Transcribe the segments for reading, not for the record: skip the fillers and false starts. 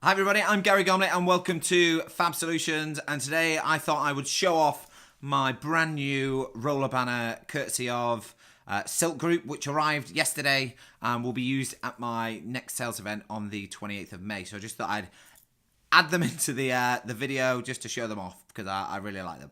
Hi everybody, I'm Gary Gomley and welcome to FAB Solutions, and today I thought I would show off my brand new roller banner courtesy of Silk Group, which arrived yesterday and will be used at my next sales event on the 28th of May. So I just thought I'd add them into the video just to show them off because I really like them.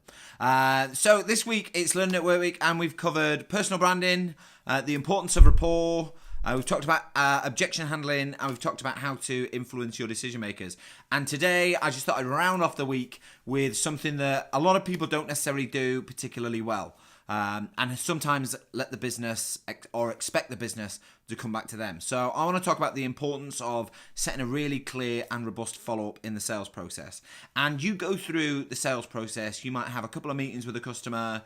So this week it's Learning at Work Week and we've covered personal branding, the importance of rapport. We've talked about objection handling, and we've talked about how to influence your decision makers. And today, I just thought I'd round off the week with something that a lot of people don't necessarily do particularly well. And sometimes let the business or expect the business to come back to them. So I want to talk about the importance of setting a really clear and robust follow-up in the sales process. And you go through the sales process, you might have a couple of meetings with a customer,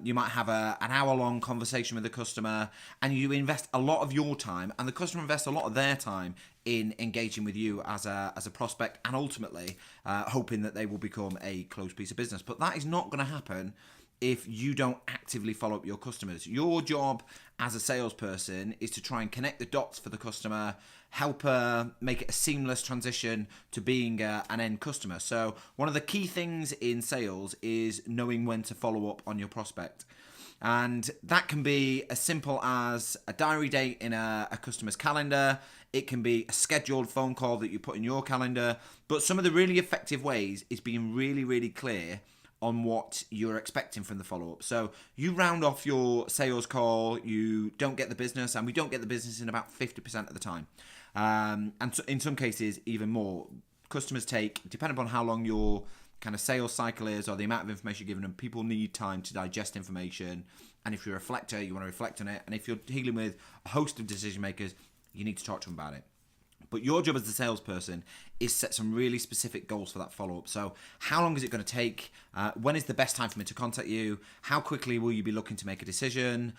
you might have an hour-long conversation with the customer, and you invest a lot of your time, and the customer invests a lot of their time in engaging with you as a prospect, and ultimately hoping that they will become a closed piece of business. But that is not going to happen if you don't actively follow up your customers. Your job as a salesperson is to try and connect the dots for the customer, help make it a seamless transition to being an end customer. So one of the key things in sales is knowing when to follow up on your prospect. And that can be as simple as a diary date in a customer's calendar. It can be a scheduled phone call that you put in your calendar. But some of the really effective ways is being really, really clear on what you're expecting from the follow-up. So you round off your sales call, you don't get the business, and we don't get the business in about 50% of the time. And so in some cases, even more. Customers take, depending on how long your kind of sales cycle is or the amount of information you're giving them, people need time to digest information. And if you're a reflector, you want to reflect on it. And if you're dealing with a host of decision makers, you need to talk to them about it. But your job as the salesperson is set some really specific goals for that follow-up. So how long is it going to take? When is the best time for me to contact you? How quickly will you be looking to make a decision?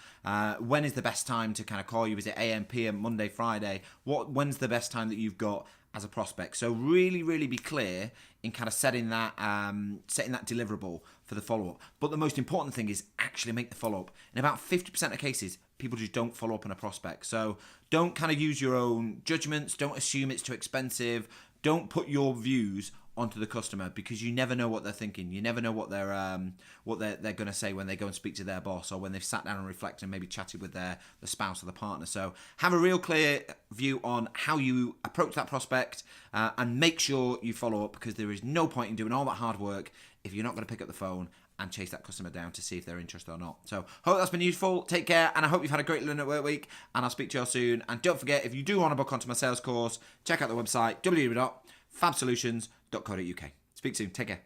When is the best time to kind of call you? Is it AM, PM, Monday, Friday? When's the best time that you've got as a prospect? So really, really be clear in kind of setting that deliverable for the follow-up. But the most important thing is actually make the follow-up. In about 50% of cases, people just don't follow up on a prospect. So don't kind of use your own judgments. Don't assume it's too expensive. Don't put your views onto the customer because you never know what they're thinking. You never know what they're going to say when they go and speak to their boss or when they've sat down and reflected and maybe chatted with the spouse or the partner. So have a real clear view on how you approach that prospect and make sure you follow up, because there is no point in doing all that hard work if you're not going to pick up the phone and chase that customer down to see if they're interested or not. So hope that's been useful. Take care, and I hope you've had a great Learn at Work Week, and I'll speak to you all soon. And don't forget, if you do want to book onto my sales course, check out the website www.fabsolutions.co.uk. Speak soon. Take care.